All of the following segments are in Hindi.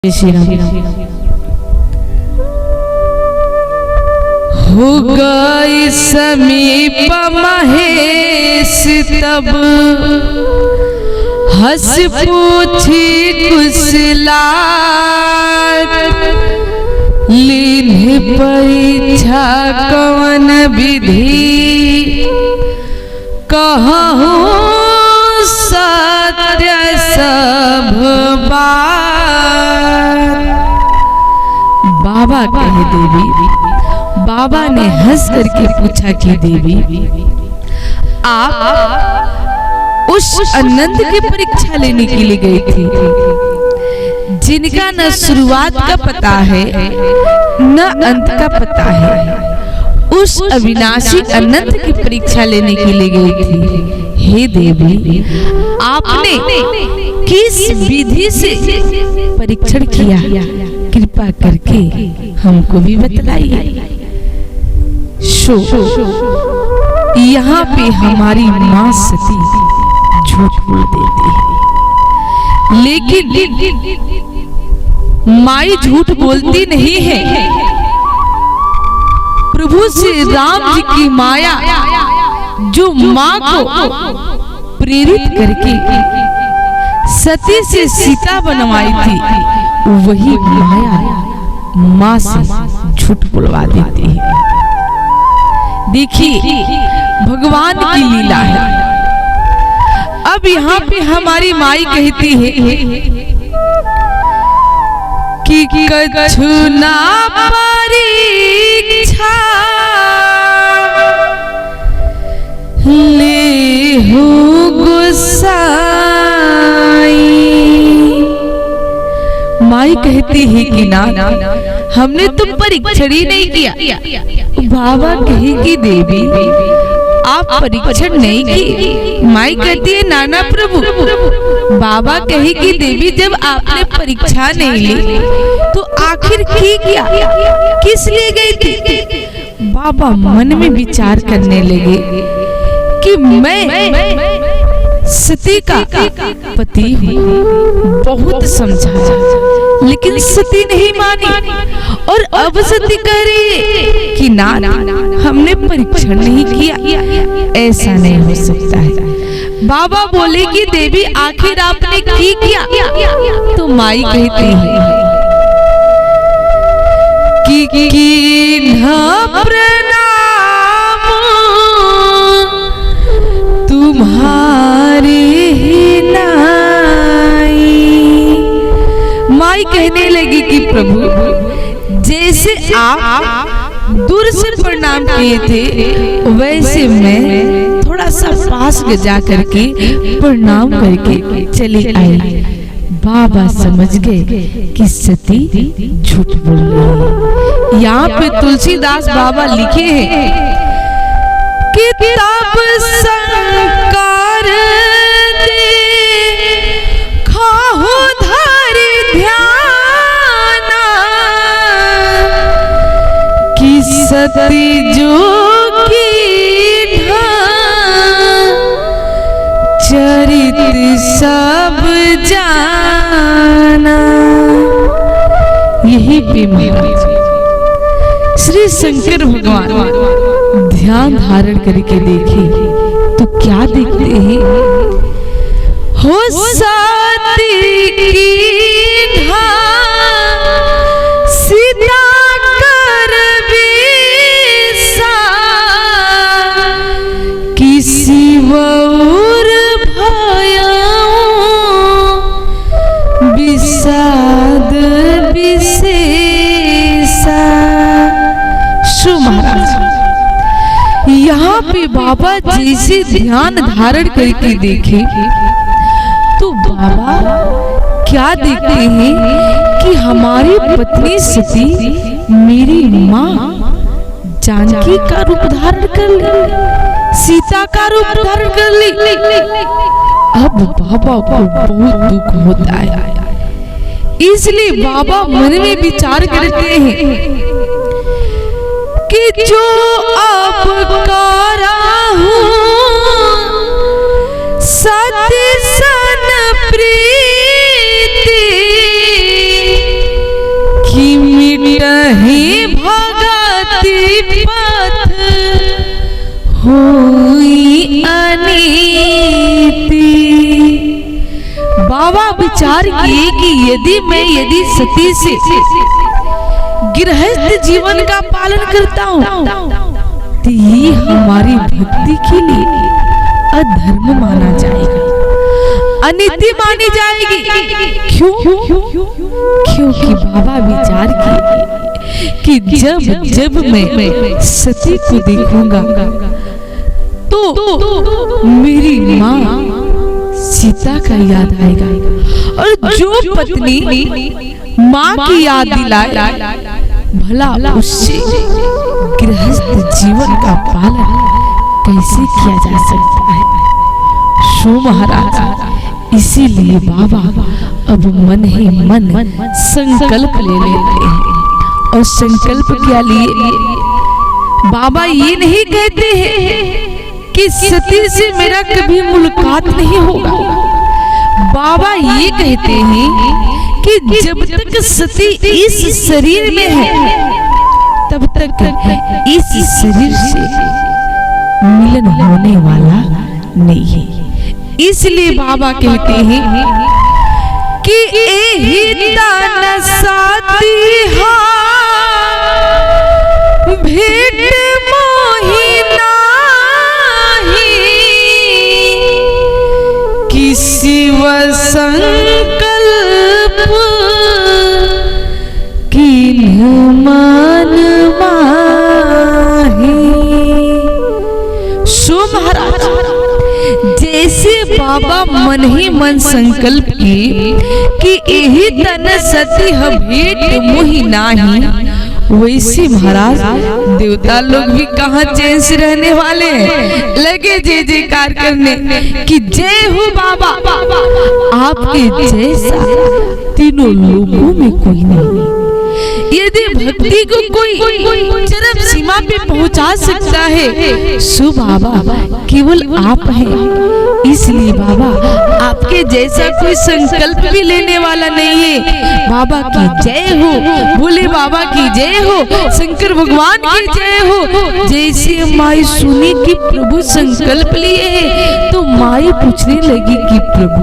हो गई समीप महेश तब हंस पूछी कुशलात लीन परीक्षा कवन विधि कहूँ सत्य सब बात। बाबा कहे देवी, बाबा ने हंस करके पूछा कि देवी आप उस अनंत की परीक्षा लेने के लिए गई थी जिनका न शुरुआत का पता है न अंत का पता है। उस अविनाशी अनंत की परीक्षा लेने के लिए गई थी। हे देवी आपने किस विधि से परीक्षण किया, कृपा करके हमको भी बतलाइए। यहाँ पे हमारी माँ सती झूठ बोल देती है, लेकिन माई झूठ बोलती नहीं है। प्रभु श्री राम जी की माया जो माँ को प्रेरित करके सती से सीता बनवाई थी, वही माया माँ से झूठ बुलवा देती है। देखिए भगवान की लीला है। अब यहाँ पे हमारी माई कहती है कि कछु ना परीक्षा ले हो गुस्साई। माई कहती है कि ना हमने तुम परीक्षण ही नहीं किया। बाबा कहे कि देवी आप परीक्षण नहीं की। माई कहती है नाना प्रभु। बाबा कहे कि देवी जब आपने परीक्षा नहीं ली तो आखिर की क्या, किस लिए गई थी? बाबा मन में विचार करने लगे कि मैं सती का पति हूँ। बहुत समझाया लेकिन सती नहीं मानी, और अब सती कह रही है कि ना हमने परीक्षण नहीं किया, ऐसा नहीं हो सकता है। बाबा बोले कि देवी आखिर आपने की क्या? तो माई कहती है कि प्रणाम तुम्हारे ही नाई। माई कहने लगी कि प्रभु जैसे आप दूर से प्रणाम किए थे वैसे मैं थोड़ा सा पास जा करके प्रणाम करके चली आई। बाबा समझ गए कि सती झूठ बोल रही है। यहाँ पे तुलसीदास बाबा लिखे हैं कि तब संकार दे खाहु धरि ध्याना कि सती जो की चरित सब जाना। यही पे महाराज श्री शंकर भगवान ध्यान धारण करके देखे तो क्या देखते हैं? हो सती की सीता कर विसा किसी और विषाद विशेषा। शो महाराज यहाँ पे बाबा जैसे ध्यान धारण करके देखे तो बाबा क्या देखते हैं कि हमारी पत्नी सती मेरी माँ जानकी का रूप धारण कर ली, सीता का रूप धारण कर ली। अब बाबा को बहुत दुख होता है, इसलिए बाबा मन में विचार करते हैं कि जो अब करा हूँ सत्य सन प्रीति बाबा विचार किए कि यदि सती से गृहस्थ जीवन का पालन करता हूँ तो ये हमारी भक्ति के लिए अधर्म माना जाएगा, अनीति मानी जाएगी। क्यों? क्योंकि बाबा विचार किए कि जब मैं सती को देखूंगा तो मेरी माँ सीता का याद आएगा, और जो पत्नी माँ की याद दिलाए भला उससे गृहस्थ जीवन का पालन कैसे किया जा सकता है। सो महाराज, इसीलिए बाबा अब मन ही मन संकल्प ले लेते हैं। और संकल्प क्या लिए? बाबा ये नहीं कहते हैं कि सती से मेरा कभी मुलाकात नहीं होगा। बाबा ये कहते हैं कि जब तक सती इस शरीर में है तब तक इस शरीर से मिलन होने वाला नहीं है। इसलिए बाबा कहते हैं कि एही तन साथी भेंट मोहि नाही, किसी संकल्प किन्ह मन माही। सो महाराज, जैसे बाबा मन ही मन संकल्प किए कि यही तन सती भेंट मोहि नाही, वैसे महाराज देवता लोग भी कहाँ चैन से रहने वाले हैं। लगे जय जयकार करने कि जय हो बाबा, आपके जैसा तीनों लोगों में कोई नहीं। यदि भक्ति को कोई चरम सीमा पे पहुंचा सकता है सो बाबा केवल आप हैं। इसलिए बाबा आपके जैसा कोई संकल्प भी लेने वाला नहीं है। बाबा की जय हो, बोले बाबा की जय हो, शंकर भगवान की जय हो। जैसे माई सुनी कि प्रभु संकल्प लिए है तो माई पूछने लगी कि प्रभु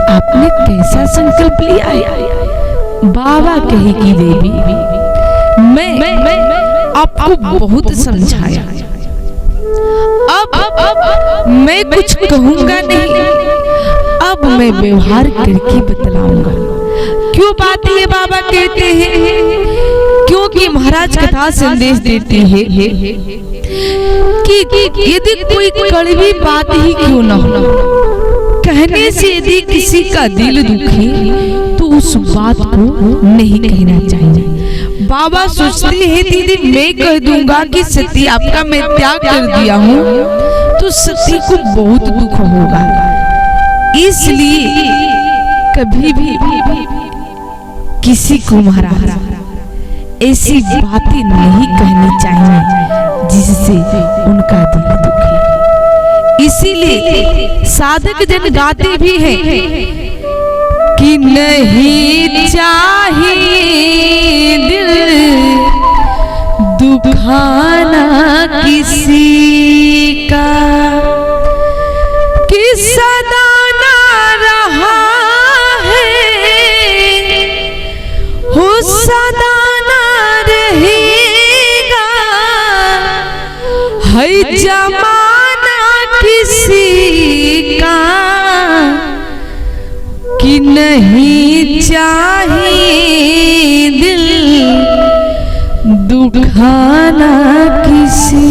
आपने कैसा संकल्प लिया है। बाबा कहेगी देवी मैं आपको बहुत समझाया, अब मैं कुछ कहूंगा नहीं, अब मैं व्यवहार करके बतलाऊंगा। क्यों बात ये बाबा कहते हैं? क्योंकि महाराज कथा संदेश देते हैं कि यदि कोई कड़वी बात ही क्यों न हो, कहने से यदि किसी का दिल दुखे तो उस बात को नहीं कहना चाहिए। बाबा सोचते हैं दीदी मैं कह दूंगा कि सती आपका मैं त्याग कर दिया हूँ तो सती को बहुत दुख होगा। इसलिए कभी भी किसी को महाराज ऐसी बातें नहीं कहनी चाहिए जिससे उनका दिल दुखे। इसीलिए साधक जन गाते भी हैं कि नहीं चाहिए दिल दुखाना किसी का, कि सदा ना रहा है हो सदा ना रहेगा, है जमाना किसी का, कि नहीं चाहिए दिल दुखाना किसी